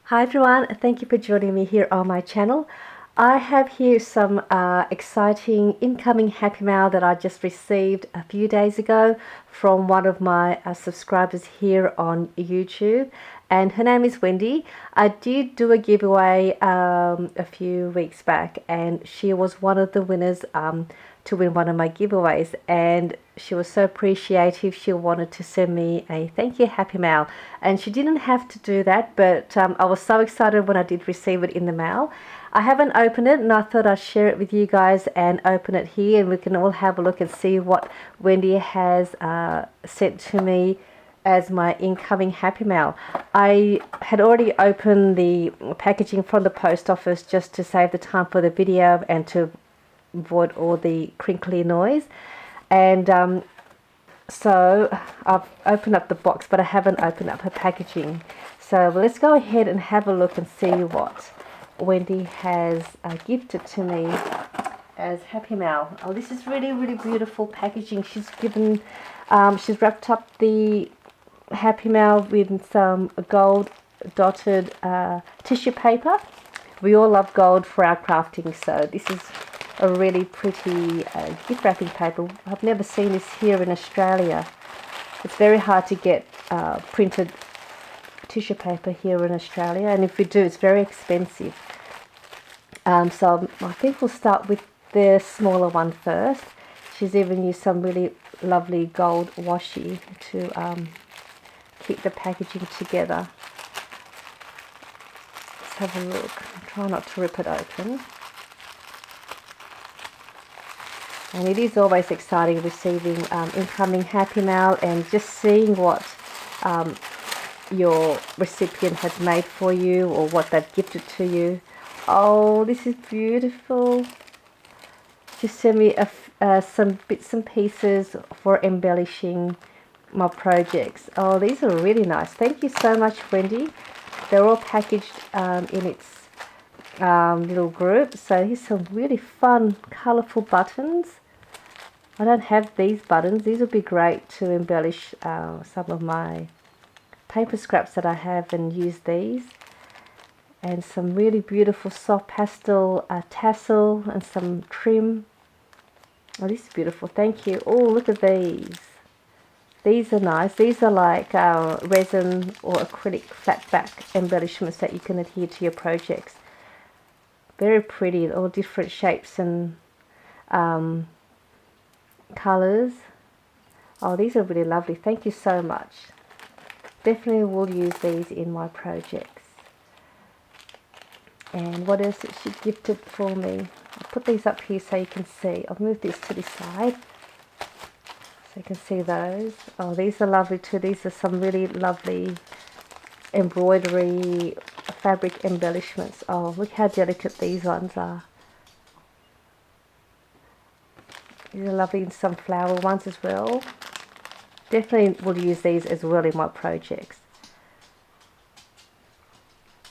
Hi everyone, thank you for joining me here on my channel. I have here some exciting incoming happy mail that I just received a few days ago from one of my subscribers here on YouTube, and her name is Wendy. I did do a giveaway a few weeks back, and she was one of the winners to win one of my giveaways, and she was so appreciative. She wanted to send me a thank you happy mail, and she didn't have to do that, but I was so excited when I did receive it in the mail. I haven't opened it, and I thought I'd share it with you guys and open it here, and we can all have a look and see what Wendy has sent to me as my incoming happy mail. I had already opened the packaging from the post office just to save the time for the video and to avoid all the crinkly noise, and so I've opened up the box, but I haven't opened up her packaging. So let's go ahead and have a look and see what Wendy has gifted to me as happy mail. Oh, this is really beautiful packaging. She's wrapped up the happy mail with some gold dotted tissue paper. We all love gold for our crafting, so this is a really pretty gift wrapping paper. I've never seen this here in Australia. It's very hard to get printed tissue paper here in Australia, and if we do, it's very expensive. So I think we'll start with the smaller one first. She's even used some really lovely gold washi to keep the packaging together. Let's have a look. Try not to rip it open. And it is always exciting receiving incoming happy mail and just seeing what your recipient has made for you or what they've gifted to you. Oh, this is beautiful. Just send me some bits and pieces for embellishing my projects. Oh, these are really nice. Thank you so much, Wendy. They're all packaged in its little group. So here's some really fun, colourful buttons. I don't have these buttons. These would be great to embellish some of my paper scraps that I have, and use these. And some really beautiful soft pastel tassel and some trim. Oh, this is beautiful. Thank you. Oh, look at these. These are nice. These are like resin or acrylic flat back embellishments that you can adhere to your projects. Very pretty, all different shapes and colours. Oh, these are really lovely. Thank you so much. Definitely will use these in my projects. And what else that she gifted for me? I'll put these up here so you can see. I'll move this to the side so you can see those. Oh, these are lovely too. These are some really lovely embroidery fabric embellishments. Oh, look how delicate these ones are. These are lovely, and some flower ones as well. Definitely will use these as well in my projects.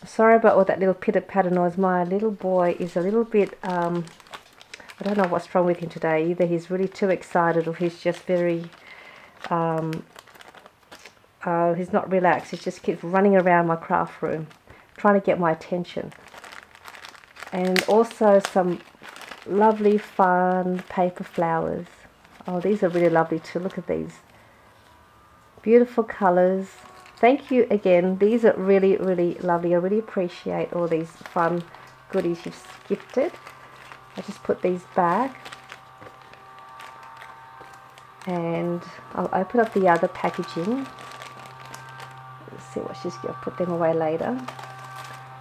Sorry about all that little pitter-patter noise. My little boy is a little bit, I don't know what's wrong with him today. Either he's really too excited, or he's just very, he's not relaxed. He just keeps running around my craft room, trying to get my attention. And also some lovely fun paper flowers. Oh, these are really lovely too. Look at these. Beautiful colours. Thank you again. These are really lovely. I really appreciate all these fun goodies you've gifted. I just put these back, and I'll open up the other packaging. Let's see what she's got. Put them away later.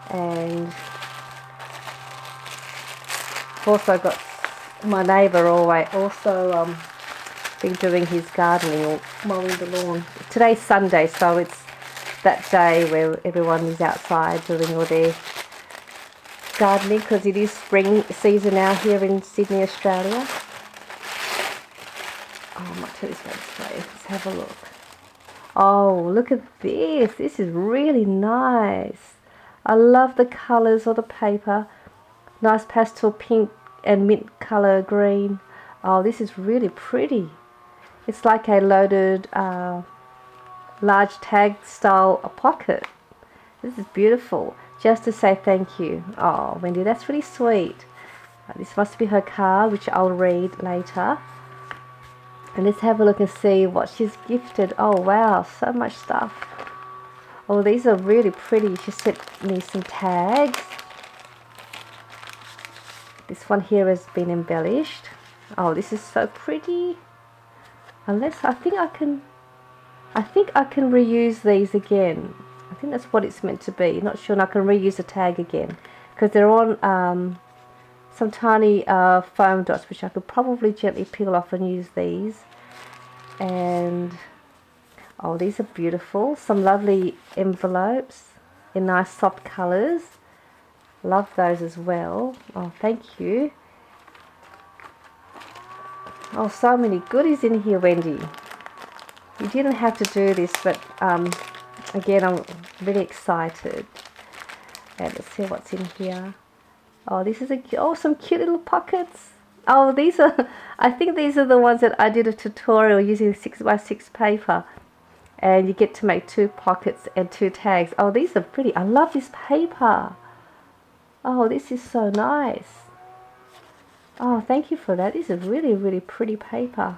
And also got my neighbour also been doing his gardening or mowing the lawn. Today's Sunday, so it's that day where everyone is outside doing all their gardening, because it is spring season now here in Sydney, Australia. Oh, I might turn this way. Let's have a look. Oh, look at this. This is really nice. I love the colours of the paper. Nice pastel pink and mint colour green. Oh, this is really pretty. It's like a loaded large tag style pocket. This is beautiful. Just to say thank you. Oh, Wendy, that's really sweet. This must be her card, which I'll read later. And let's have a look and see what she's gifted. Oh, wow, so much stuff. Oh, these are really pretty. She sent me some tags. This one here has been embellished. Oh, this is so pretty. Unless I think I can reuse these again. I think that's what it's meant to be. Not sure, and I can reuse the tag again because they're on some tiny foam dots, which I could probably gently peel off and use these. And oh, these are beautiful. Some lovely envelopes in nice soft colours. Love those as well. Oh, thank you. Oh, so many goodies in here, Wendy. You didn't have to do this, but again, I'm really excited. And let's see what's in here. Oh, this is some cute little pockets. Oh, these are, I think these are the ones that I did a tutorial using 6x6 paper. And you get to make 2 pockets and 2 tags. Oh, these are pretty. I love this paper. Oh, this is so nice. Oh, thank you for that. This is really, really pretty paper.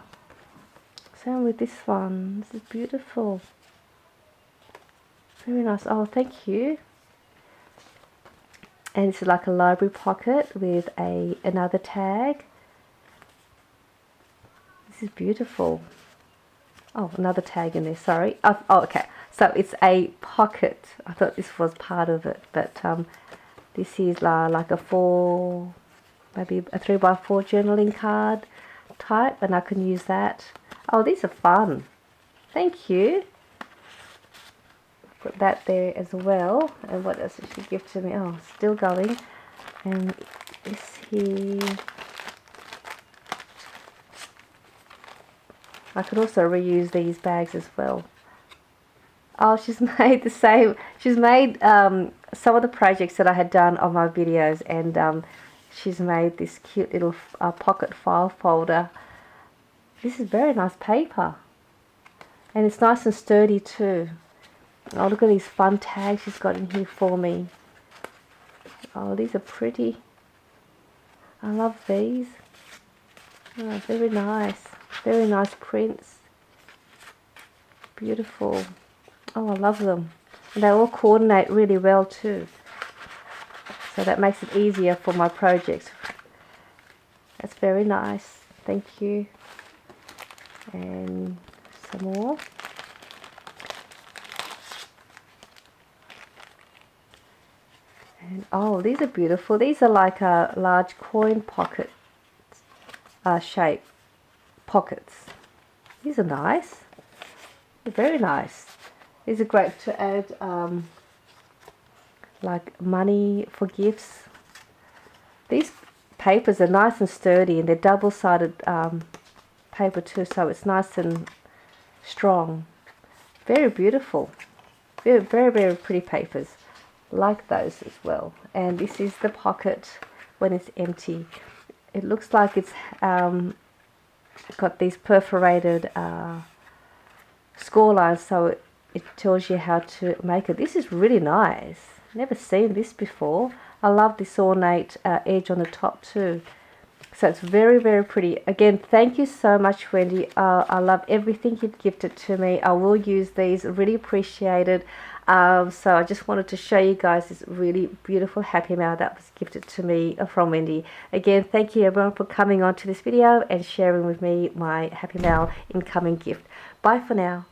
Same with this one. This is beautiful. Very nice. Oh, thank you. And it's like a library pocket with another tag. This is beautiful. Oh, another tag in there, sorry. Oh, okay. So it's a pocket. I thought this was part of it, but this is like a maybe a 3x4 journaling card type, and I can use that. Oh, these are fun. Thank you. Put that there as well. And what else did she give to me? Oh, still going. And this here. I could also reuse these bags as well. Oh, she's made the same. She's made some of the projects that I had done on my videos, and she's made this cute little pocket file folder. This is very nice paper. And it's nice and sturdy too. Oh, look at these fun tags she's got in here for me. Oh, these are pretty. I love these. Oh, very nice. Very nice prints. Beautiful. Oh, I love them. And they all coordinate really well too. So that makes it easier for my projects. That's very nice. Thank you. And some more. And oh, these are beautiful. These are like a large coin pocket shape pockets. These are nice. They're very nice. These are great to add like money for gifts. These papers are nice and sturdy, and they're double-sided paper too, so it's nice and strong. Very beautiful. Very, very, very pretty papers. Like those as well. And this is the pocket when it's empty. It looks like it's got these perforated score lines, so it tells you how to make it. This is really nice. Never seen this before. I love this ornate edge on the top too. So it's very, very pretty. Again, thank you so much, Wendy. I love everything you've gifted to me. I will use these. Really appreciate it. So I just wanted to show you guys this really beautiful Happy Mail that was gifted to me from Wendy. Again, thank you everyone for coming on to this video and sharing with me my Happy Mail incoming gift. Bye for now.